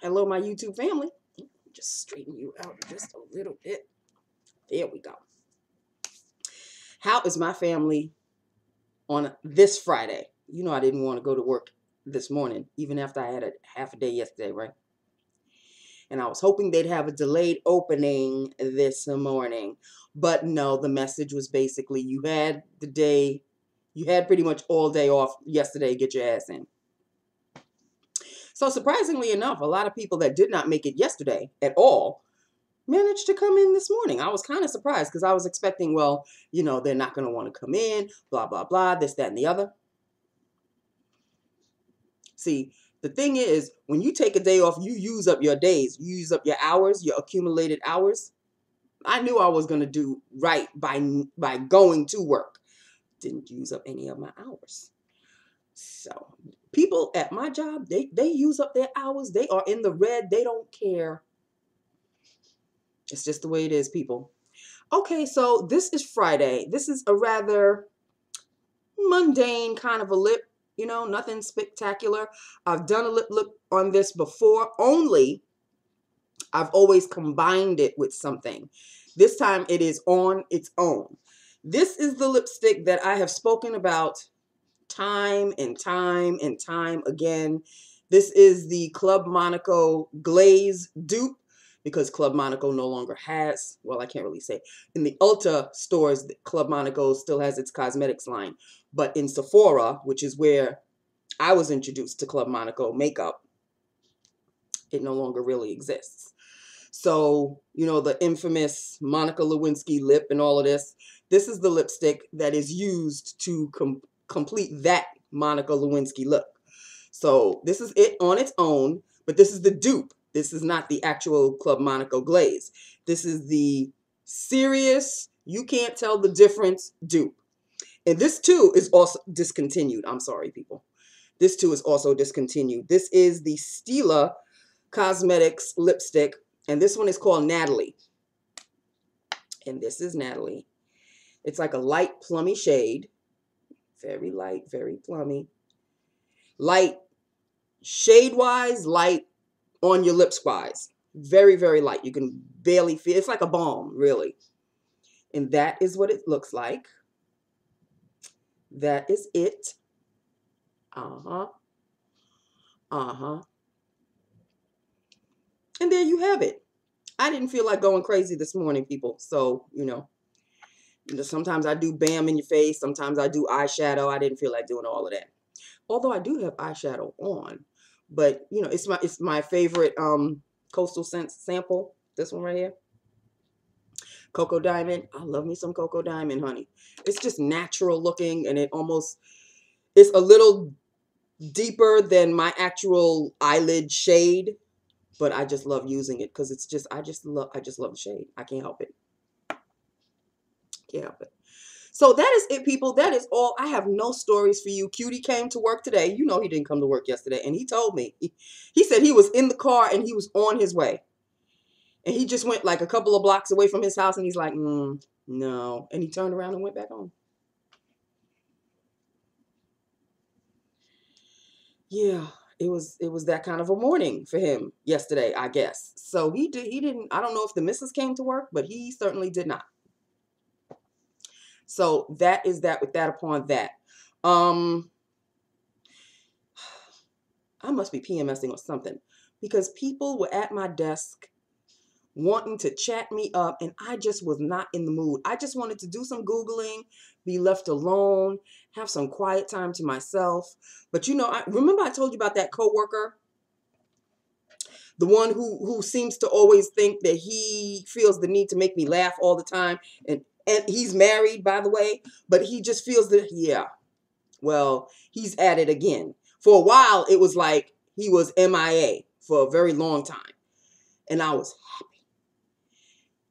Hello, my YouTube family. Just straighten you out just a little bit. There we go. How is my family on this Friday? You know I didn't want to go to work this morning, even after I had a half a day yesterday, right? And I was hoping they'd have a delayed opening this morning. But no, the message was basically you had pretty much all day off yesterday, get your ass in. So surprisingly enough, a lot of people that did not make it yesterday at all managed to come in this morning. I was kind of surprised because I was expecting, well, you know, they're not going to want to come in, blah, blah, blah, this, that, and the other. See, the thing is, when you take a day off, you use up your days, you use up your hours, your accumulated hours. I knew I was going to do right by going to work. Didn't use up any of my hours. So people at my job, they use up their hours. They are in the red. They don't care. It's just the way it is, people. Okay, so this is Friday. This is a rather mundane kind of a lip, you know, nothing spectacular. I've done a lip look on this before, only I've always combined it with something. This time it is on its own. This is the lipstick that I have spoken about time and time and time again. This is the Club Monaco Glaze dupe, because Club Monaco no longer has, well, I can't really say. In the Ulta stores, Club Monaco still has its cosmetics line. But in Sephora, which is where I was introduced to Club Monaco makeup, it no longer really exists. So, you know, the infamous Monica Lewinsky lip and all of this. This is the lipstick that is used to complete that Monica Lewinsky look. So this is it on its own, but this is the dupe. This is not the actual Club Monaco glaze. This is the serious, you can't tell the difference dupe. And this too is also discontinued. I'm sorry, people. This too is also discontinued. This is the Stila Cosmetics lipstick, and this one is called Natalie. And this is Natalie. It's like a light plummy shade. Very light, very plummy. Light shade-wise, light on your lips-wise. Very, very light. You can barely feel. It's like a balm, really. And that is what it looks like. That is it. Uh-huh. Uh-huh. And there you have it. I didn't feel like going crazy this morning, people. So, you know, sometimes I do bam in your face. Sometimes I do eyeshadow. I didn't feel like doing all of that. Although I do have eyeshadow on. But, you know, it's my favorite CoastalScents sample. This one right here. Cocoa Diamond. I love me some Cocoa Diamond, honey. It's just natural looking, and it's a little deeper than my actual eyelid shade. But I just love using it because it's just, I just love the shade. I can't help it. Can't help it. So that is it, people. That is all. I have no stories for you. Cutie came to work today. You know he didn't come to work yesterday. And he told me. He said he was in the car and he was on his way. And he just went like a couple of blocks away from his house. And he's like, no. And he turned around and went back home. Yeah. It was that kind of a morning for him yesterday, I guess. So he didn't, I don't know if the missus came to work, but he certainly did not. So that is that with that upon that. I must be PMSing or something, because people were at my desk wanting to chat me up, and I just was not in the mood. I just wanted to do some Googling, be left alone, have some quiet time to myself. But you know, I remember I told you about that coworker, the one who seems to always think that he feels the need to make me laugh all the time. And he's married, by the way, but he just feels that, yeah, well, he's at it again. For a while, it was like he was MIA for a very long time. And I was happy.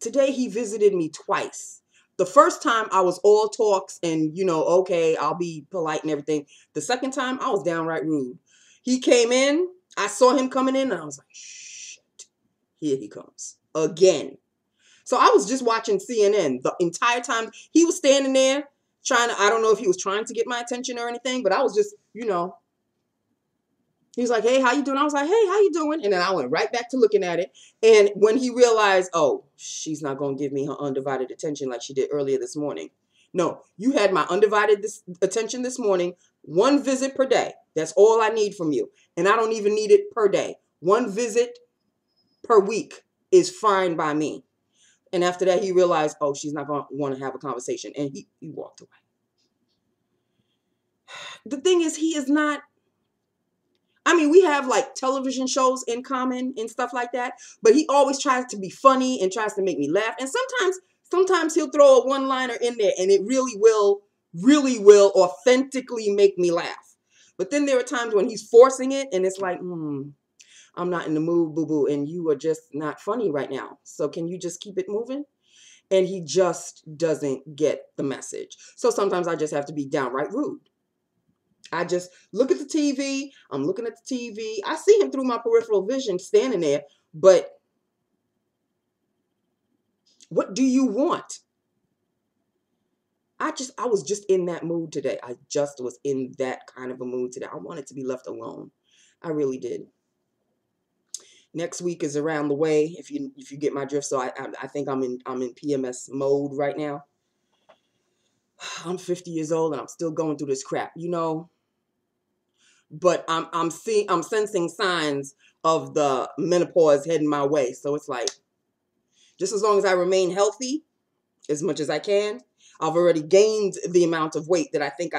Today, he visited me twice. The first time, I was all talks and, you know, okay, I'll be polite and everything. The second time, I was downright rude. He came in. I saw him coming in, and I was like, shit, here he comes again. So I was just watching CNN the entire time. He was standing there trying to, I don't know if he was trying to get my attention or anything, but I was just, you know, He was like, hey, how you doing? I was like, hey, how you doing? And then I went right back to looking at it. And when he realized, oh, she's not going to give me her undivided attention like she did earlier this morning. No, you had my undivided attention this morning. 1 visit per day. That's all I need from you. And I don't even need it per day. 1 visit per week is fine by me. And after that, he realized, oh, she's not going to want to have a conversation. And he walked away. The thing is, he is not. I mean, we have like television shows in common and stuff like that, but he always tries to be funny and tries to make me laugh. And sometimes he'll throw a one-liner in there and it really will authentically make me laugh. But then there are times when he's forcing it and it's like, I'm not in the mood, boo-boo, and you are just not funny right now. So can you just keep it moving? And he just doesn't get the message. So sometimes I just have to be downright rude. I just look at the TV. I'm looking at the TV. I see him through my peripheral vision standing there. But what do you want? I was just in that mood today. I just was in that kind of a mood today. I wanted to be left alone. I really did. Next week is around the way, if you get my drift. So I think I'm in PMS mode right now. I'm 50 years old and I'm still going through this crap, you know. But I'm sensing signs of the menopause heading my way. So it's like, just as long as I remain healthy as much as I can, I've already gained the amount of weight that I think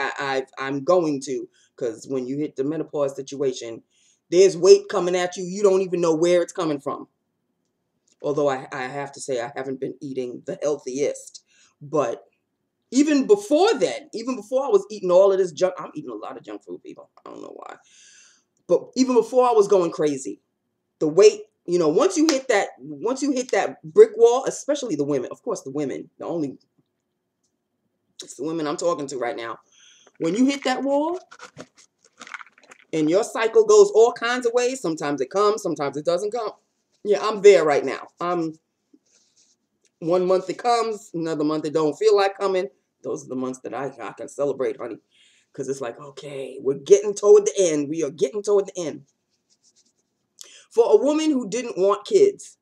I'm going to. Because when you hit the menopause situation, there's weight coming at you. You don't even know where it's coming from. Although I have to say I haven't been eating the healthiest. But even before then, even before I was eating all of this junk, I'm eating a lot of junk food, people. I don't know why. But even before I was going crazy, the weight, you know, once you hit that brick wall, especially the women, of course, the women, it's the women I'm talking to right now. When you hit that wall and your cycle goes all kinds of ways, sometimes it comes, sometimes it doesn't come. Yeah, I'm there right now. 1 month it comes, another month it don't feel like coming. Those are the months that I can celebrate, honey. Because it's like, okay, we're getting toward the end. We are getting toward the end. For a woman who didn't want kids,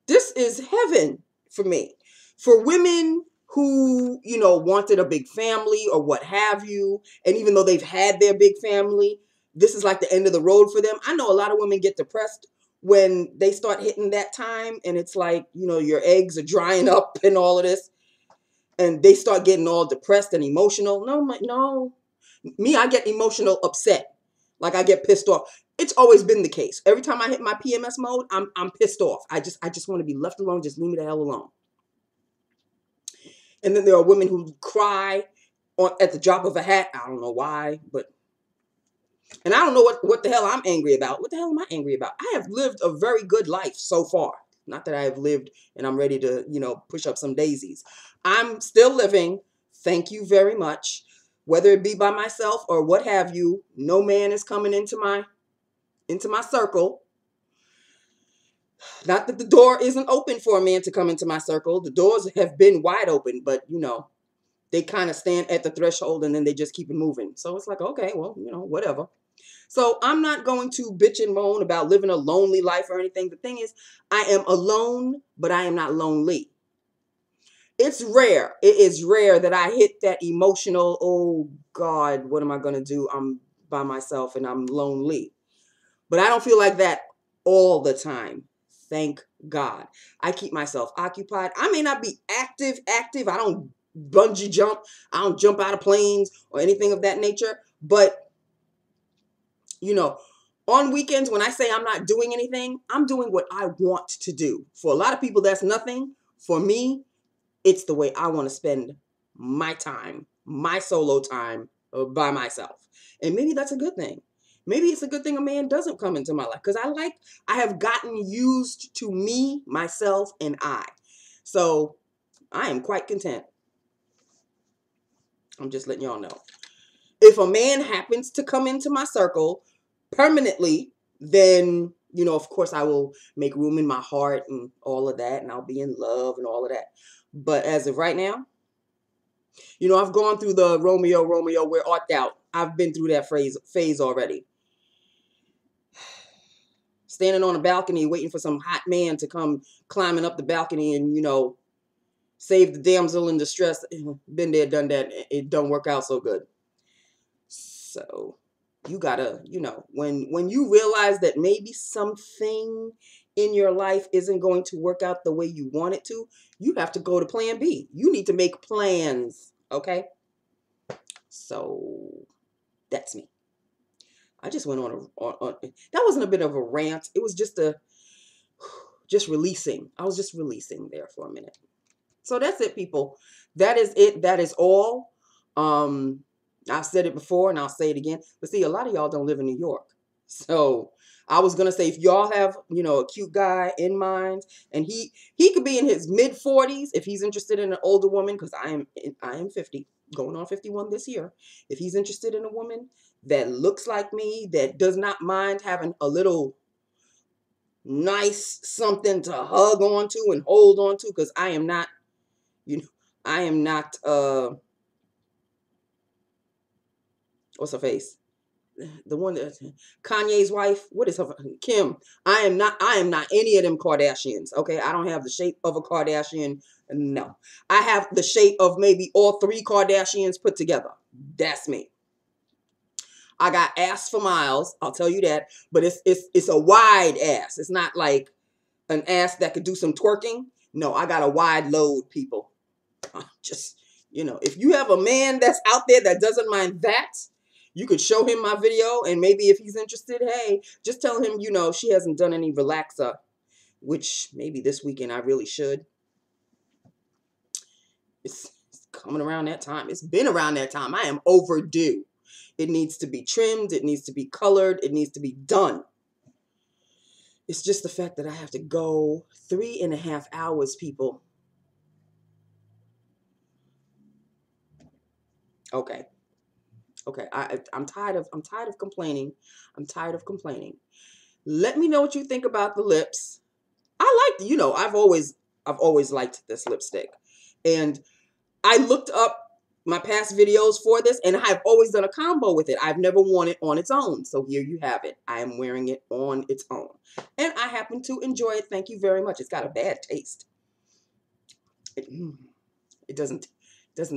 this is heaven for me. For women who, you know, wanted a big family or what have you, and even though they've had their big family, this is like the end of the road for them. I know a lot of women get depressed when they start hitting that time, and it's like, you know, your eggs are drying up and all of this. And they start getting all depressed and emotional. No. Me, I get emotional upset. Like I get pissed off. It's always been the case. Every time I hit my PMS mode, I'm pissed off. I just want to be left alone. Just leave me the hell alone. And then there are women who cry at the drop of a hat. I don't know why, and I don't know what the hell I'm angry about. What the hell am I angry about? I have lived a very good life so far. Not that I have lived and I'm ready to, you know, push up some daisies. I'm still living. Thank you very much. Whether it be by myself or what have you, no man is coming into my circle. Not that the door isn't open for a man to come into my circle. The doors have been wide open, but, you know, they kind of stand at the threshold and then they just keep it moving. So it's like, okay, well, you know, whatever. So I'm not going to bitch and moan about living a lonely life or anything. The thing is, I am alone, but I am not lonely. It's rare. It is rare that I hit that emotional, oh God, what am I going to do? I'm by myself and I'm lonely. But I don't feel like that all the time. Thank God. I keep myself occupied. I may not be active. I don't bungee jump. I don't jump out of planes or anything of that nature. But you know, on weekends, when I say I'm not doing anything, I'm doing what I want to do. For a lot of people, that's nothing. For me, it's the way I want to spend my time, my solo time by myself. And maybe that's a good thing. Maybe it's a good thing a man doesn't come into my life because I have gotten used to me, myself, and I. So I am quite content. I'm just letting y'all know. If a man happens to come into my circle permanently, then, you know, of course I will make room in my heart and all of that, and I'll be in love and all of that. But as of right now, you know, I've gone through the Romeo, where art thou? I've been through that phase already. standing on a balcony waiting for some hot man to come climbing up the balcony and, you know, save the damsel in distress. Been there, done that. It don't work out so good. So you gotta, you know, when you realize that maybe something in your life isn't going to work out the way you want it to, you have to go to plan B. You need to make plans, okay? So that's me. I just went on that wasn't a bit of a rant. It was just releasing. I was just releasing there for a minute. So that's it, people. That is it. That is all. I've said it before and I'll say it again. But see, a lot of y'all don't live in New York. So I was going to say, if y'all have, you know, a cute guy in mind, and he could be in his mid 40s if he's interested in an older woman, because I am 50, going on 51 this year. If he's interested in a woman that looks like me, that does not mind having a little nice something to hug on to and hold on to, because I am not, you know, I am not, what's her face? The one that Kanye's wife, what is her, Kim? I am not any of them Kardashians. Okay, I don't have the shape of a Kardashian. No, I have the shape of maybe all 3 Kardashians put together. That's me. I got ass for miles, I'll tell you that. But it's a wide ass. It's not like an ass that could do some twerking. No, I got a wide load, people. Just, you know, if you have a man that's out there that doesn't mind that, you could show him my video, and maybe if he's interested, hey, just tell him, you know, she hasn't done any relaxer, which maybe this weekend I really should. It's coming around that time. It's been around that time. I am overdue. It needs to be trimmed. It needs to be colored. It needs to be done. It's just the fact that I have to go 3.5 hours, people. Okay. Okay, I'm tired of complaining. I'm tired of complaining. Let me know what you think about the lips. I like, you know, I've always liked this lipstick. And I looked up my past videos for this, and I've always done a combo with it. I've never worn it on its own. So here you have it. I am wearing it on its own. And I happen to enjoy it. Thank you very much. It's got a bad taste. It doesn't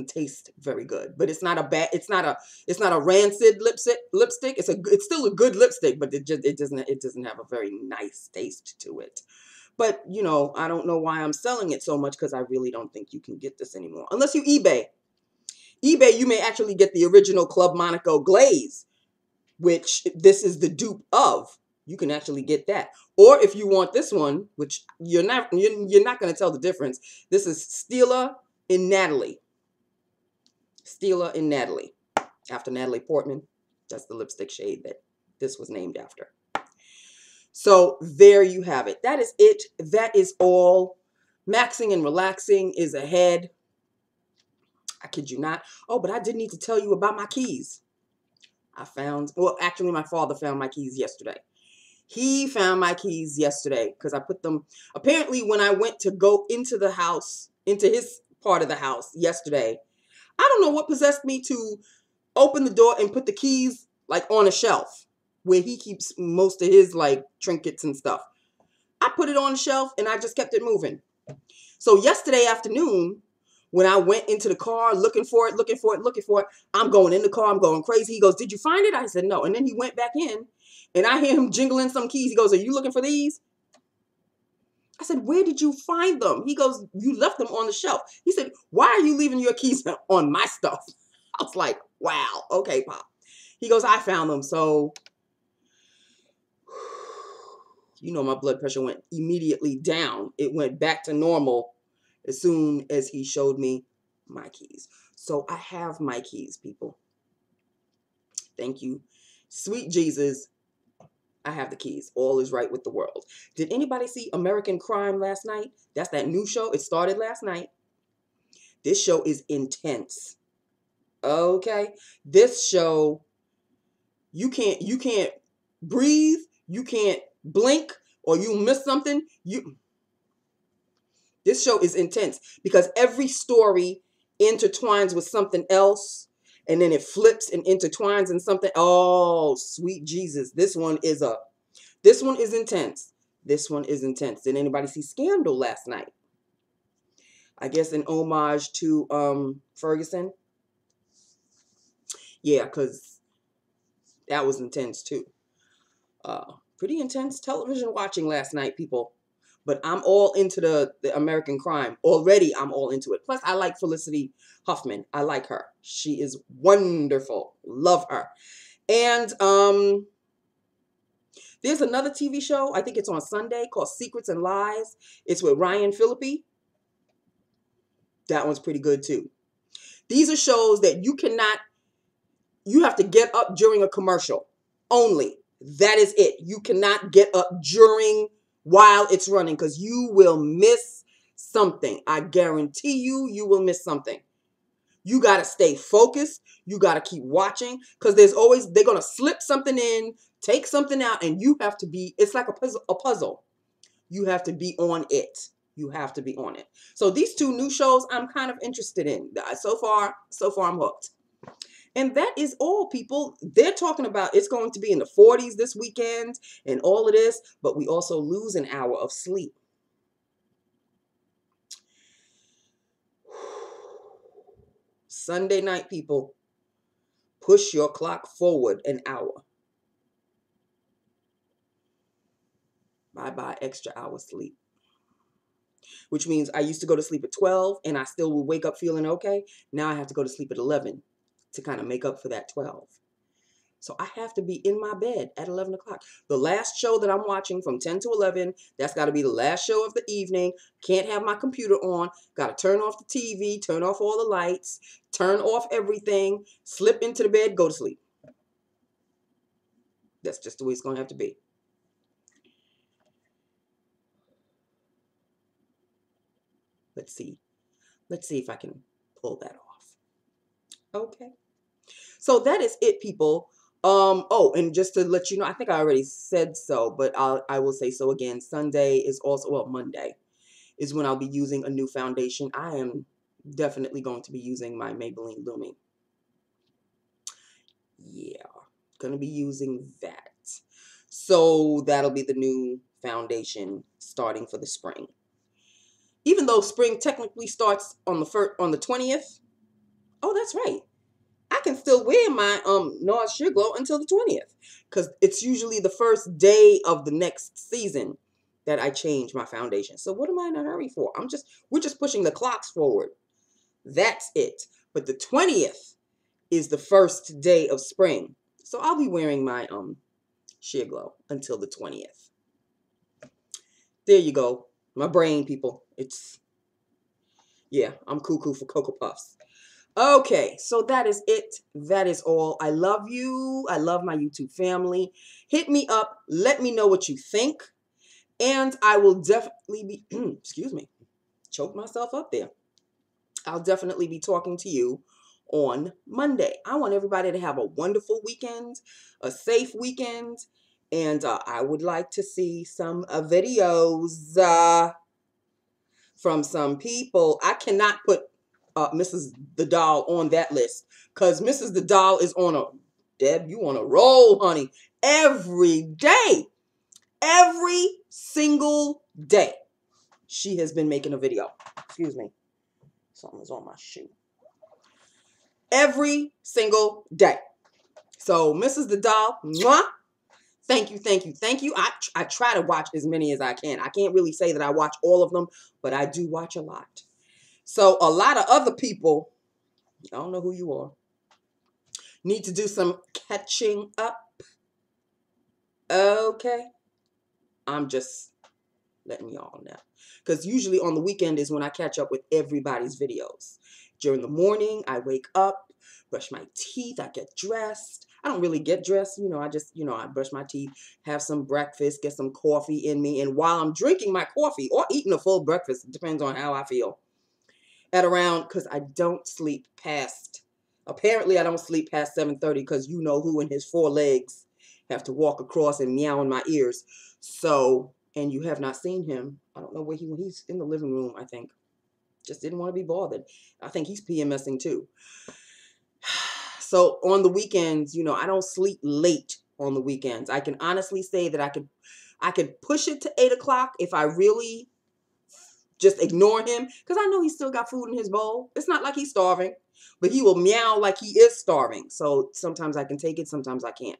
taste very good, but it's not a rancid lipstick. It's still a good lipstick, but it doesn't have a very nice taste to it. But, you know, I don't know why I'm selling it so much, because I really don't think you can get this anymore unless you eBay. eBay, you may actually get the original Club Monaco glaze, which this is the dupe of. You can actually get that. Or if you want this one, which you're not going to tell the difference. This is Stila in Natalie. Stila in Natalie. After Natalie Portman. That's the lipstick shade that this was named after. So there you have it. That is it. That is all. Maxing and relaxing is ahead. I kid you not. Oh, but I did need to tell you about my keys. Well, actually, my father found my keys yesterday. He found my keys yesterday because I put them, apparently when I went to go into the house, into his part of the house yesterday, I don't know what possessed me to open the door and put the keys like on a shelf where he keeps most of his like trinkets and stuff. I put it on the shelf and I just kept it moving. So yesterday afternoon, when I went into the car looking for it, I'm going in the car, I'm going crazy. He goes, "Did you find it?" I said, "No." And then he went back in and I hear him jingling some keys. He goes, "Are you looking for these?" I said, "Where did you find them?" He goes, "You left them on the shelf." He said, "Why are you leaving your keys on my stuff?" I was like, wow, okay, Pop. He goes, "I found them." So, you know, my blood pressure went immediately down. It went back to normal as soon as he showed me my keys. So I have my keys, people. Thank you. Sweet Jesus. I have the keys. All is right with the world. Did anybody see American Crime last night? That's that new show. It started last night. This show is intense. Okay? This show, you can't breathe, you can't blink, or you miss something. This show is intense because every story intertwines with something else, and then it flips and intertwines in something. Oh, sweet Jesus. This one is This one is intense. This one is intense. Did anybody see Scandal last night? I guess in homage to Ferguson. Yeah, because that was intense too. Pretty intense television watching last night, people. But I'm all into the American crime. Already, I'm all into it. Plus, I like Felicity Huffman. I like her. She is wonderful. Love her. And there's another TV show. I think it's on Sunday called Secrets and Lies. It's with Ryan Phillippe. That one's pretty good too. These are shows that you have to get up during a commercial only. That is it. You cannot get up while it's running because you will miss something. I guarantee you, you will miss something. You got to stay focused. You got to keep watching because they're going to slip something in, take something out, and you have to be, it's like a puzzle. You have to be on it. You have to be on it. So these two new shows I'm kind of interested in. So far I'm hooked. And that is all, people. They're talking about it's going to be in the 40s this weekend and all of this, but we also lose an hour of sleep. Sunday night, people, push your clock forward an hour. Bye-bye extra hour sleep. Which means I used to go to sleep at 12 and I still would wake up feeling okay. Now I have to go to sleep at 11 to kind of make up for that 12. So I have to be in my bed at 11 o'clock. The last show that I'm watching from 10 to 11, that's got to be the last show of the evening. Can't have my computer on. Got to turn off the TV, turn off all the lights, turn off everything, slip into the bed, go to sleep. That's just the way it's going to have to be. Let's see. Let's see if I can pull that off. Okay. So that is it, people. Oh, and just to let you know, I think I already said so, but I will say so again. Sunday is also, well, Monday is when I'll be using a new foundation. I am definitely going to be using my Maybelline Lumi. Yeah, going to be using that. So that'll be the new foundation starting for the spring. Even though spring technically starts on the 20th. Oh, that's right. I can still wear my NARS Sheer Glow until the 20th because it's usually the first day of the next season that I change my foundation. So what am I in a hurry for? We're just pushing the clocks forward. That's it. But the 20th is the first day of spring. So I'll be wearing my Sheer Glow until the 20th. There you go. My brain, people. Yeah, I'm cuckoo for Cocoa Puffs. Okay, so that is it. That is all. I love you. I love my YouTube family. Hit me up. Let me know what you think. And I will definitely be, excuse me, choke myself up there. I'll definitely be talking to you on Monday. I want everybody to have a wonderful weekend, a safe weekend. And I would like to see some videos from some people. I cannot put Mrs. the Doll on that list because Mrs. the Doll is Deb, you on a roll, honey. Every day, every single day, she has been making a video. Excuse me. Something's on my shoe. Every single day. So Mrs. the Doll, mwah, thank you, thank you, thank you. I try to watch as many as I can. I can't really say that I watch all of them, but I do watch a lot. So a lot of other people, I don't know who you are, need to do some catching up. Okay. I'm just letting y'all know. Because usually on the weekend is when I catch up with everybody's videos. During the morning, I wake up, brush my teeth, I get dressed. I don't really get dressed, I brush my teeth, have some breakfast, get some coffee in me. And while I'm drinking my coffee or eating a full breakfast, it depends on how I feel. Because I don't sleep past, apparently I don't sleep past 7:30 because you know who in his 4 legs have to walk across and meow in my ears. So, and you have not seen him. I don't know where when he's in the living room, I think. Just didn't want to be bothered. I think he's PMSing too. So on the weekends, I don't sleep late on the weekends. I can honestly say that I could push it to 8 o'clock if I really just ignore him, because I know he's still got food in his bowl. It's not like he's starving, but he will meow like he is starving. So sometimes I can take it, sometimes I can't.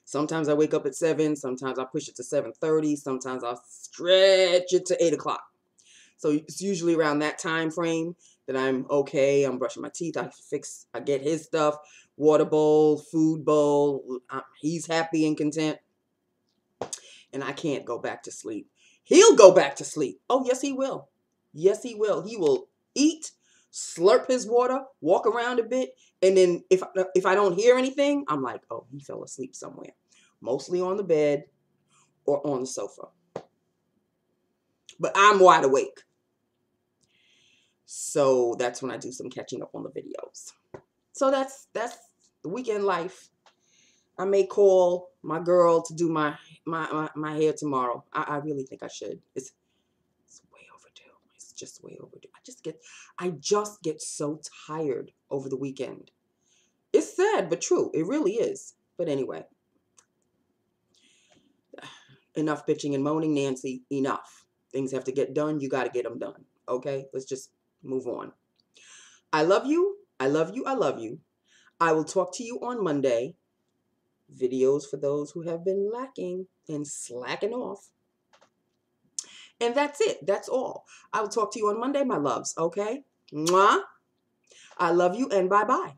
Sometimes I wake up at 7, sometimes I push it to 7:30, sometimes I'll stretch it to 8 o'clock. So it's usually around that time frame that I'm okay. I'm brushing my teeth. I get his stuff, water bowl, food bowl. He's happy and content. And I can't go back to sleep. He'll go back to sleep. Oh, yes, he will. Yes, he will. He will eat, slurp his water, walk around a bit. And then if I don't hear anything, I'm like, oh, he fell asleep somewhere. Mostly on the bed or on the sofa. But I'm wide awake. So that's when I do some catching up on the videos. So that's the weekend life. I may call my girl to do my hair tomorrow. I really think I should. It's way overdue. It's just way overdue. I just get so tired over the weekend. It's sad but true. It really is. But anyway, enough bitching and moaning, Nancy. Enough. Things have to get done. You got to get them done. Okay? Let's just move on. I love you. I love you. I love you. I will talk to you on Monday. Videos for those who have been lacking and slacking off. And that's it. That's all. I will talk to you on Monday, my loves. Okay? Mwah. I love you and bye-bye.